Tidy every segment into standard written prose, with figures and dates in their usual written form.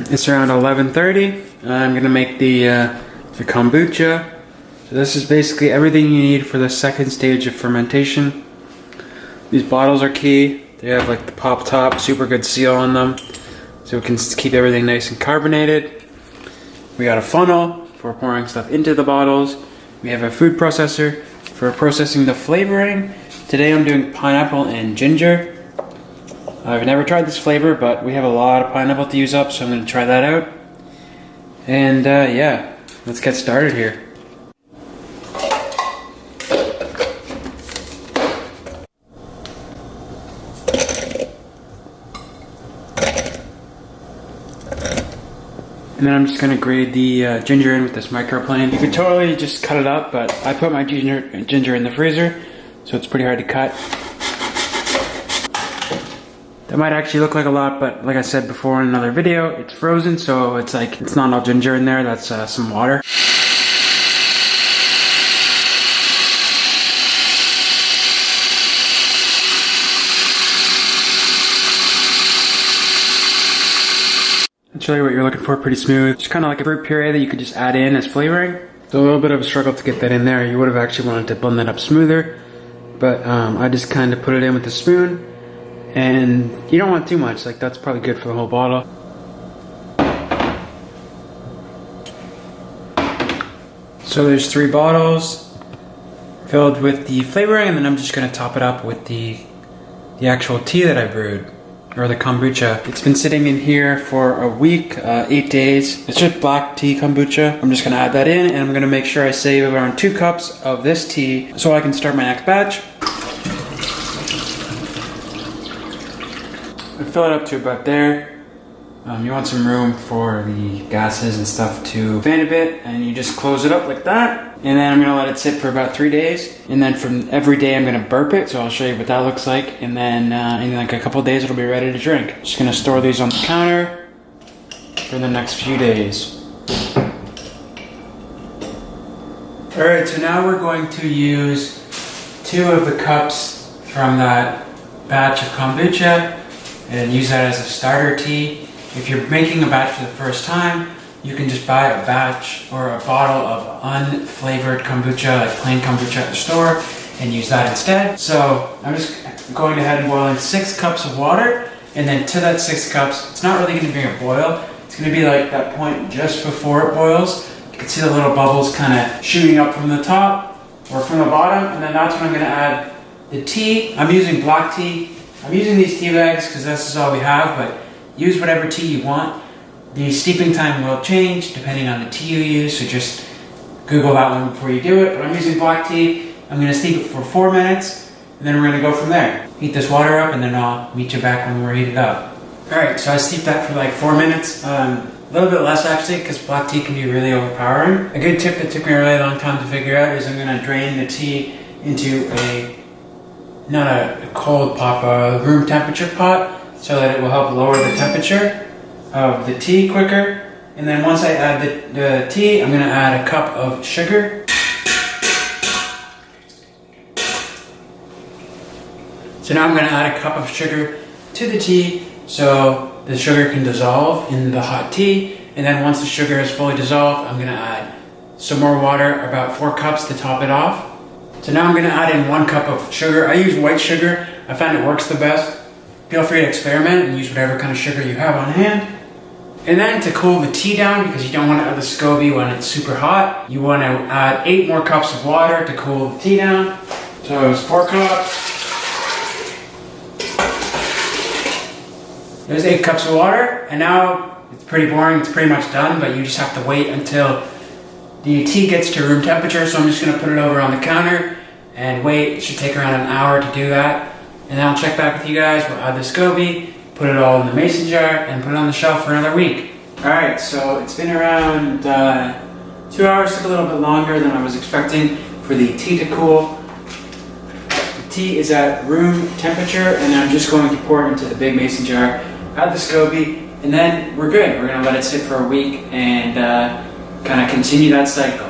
It's around 11:30. I'm gonna make the kombucha. So this is basically everything you need for the second stage of fermentation. These bottles are key. They have like the pop top, super good seal on them, so we can keep everything nice and carbonated. We got a funnel for pouring stuff into the bottles. We have a food processor for processing the flavoring. Today I'm doing pineapple and ginger. I've never tried this flavor, but we have a lot of pineapple to use up, so I'm going to try that out. And yeah, let's get started here. And then I'm just going to grate the ginger in with this microplane. You could totally just cut it up, but I put my ginger in the freezer, so it's pretty hard to cut. That might actually look like a lot, but like I said before in another video, it's frozen, so it's like, it's not all ginger in there, that's some water. That's really what you're looking for, pretty smooth. Just kind of like a fruit puree that you could just add in as flavoring. So a little bit of a struggle to get that in there. You would have actually wanted to blend that up smoother, but I just kind of put it in with a spoon. And you don't want too much, like that's probably good for the whole bottle. So there's 3 bottles filled with the flavoring, and then I'm just gonna top it up with the actual tea that I brewed, or the kombucha. It's been sitting in here for a week, 8 days. It's just black tea kombucha. I'm just gonna add that in, and I'm gonna make sure I save around 2 cups of this tea so I can start my next batch. Fill it up to about there. You want some room for the gases and stuff to fan a bit, and you just close it up like that. And then I'm gonna let it sit for about 3 days. And then from every day I'm gonna burp it, so I'll show you what that looks like. And then in like a couple days it'll be ready to drink. Just gonna store these on the counter for the next few days. Alright, so now we're going to use 2 of the cups from that batch of kombucha and use that as a starter tea. If you're making a batch for the first time, you can just buy a batch or a bottle of unflavored kombucha, like plain kombucha at the store, and use that instead. So I'm just going ahead and boiling 6 cups of water, and then to that 6 cups, it's not really going to be a boil. It's going to be like that point just before it boils. You can see the little bubbles kind of shooting up from the top or from the bottom, and then that's when I'm going to add the tea. I'm using black tea. I'm using these tea bags because this is all we have, but use whatever tea you want. The steeping time will change depending on the tea you use, so just Google that one before you do it. But I'm using black tea. I'm going to steep it for 4 minutes, and then we're going to go from there. Heat this water up, and then I'll meet you back when we're heated up. Alright, so I steeped that for like 4 minutes. A little bit less actually, because black tea can be really overpowering. A good tip that took me a really long time to figure out is I'm going to drain the tea into not a cold pot, a room temperature pot, so that it will help lower the temperature of the tea quicker. And then once I add the tea, I'm going to add a cup of sugar. So now I'm going to add a cup of sugar to the tea so the sugar can dissolve in the hot tea. And then once the sugar is fully dissolved, I'm going to add some more water, about 4 cups to top it off. So now I'm going to add in 1 cup of sugar. I use white sugar. I find it works the best. Feel free to experiment and use whatever kind of sugar you have on hand. And then to cool the tea down, because you don't want to add the SCOBY when it's super hot, you want to add 8 more cups of water to cool the tea down. So it's 4 cups. There's 8 cups of water, and now it's pretty boring. It's pretty much done, but you just have to wait until the tea gets to room temperature. So I'm just going to put it over on the counter and wait. It should take around an hour to do that. And then I'll check back with you guys. We'll add the SCOBY, put it all in the mason jar, and put it on the shelf for another week. Alright, so it's been around 2 hours. Took a little bit longer than I was expecting for the tea to cool. The tea is at room temperature, and I'm just going to pour it into the big mason jar, add the SCOBY, and then we're good. We're going to let it sit for a week and kind of continue that cycle.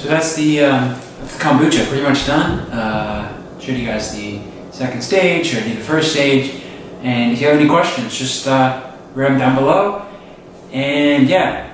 that's the kombucha, pretty much done. Showed you guys the second stage, showed you the first stage, and if you have any questions, just write them down below. And yeah,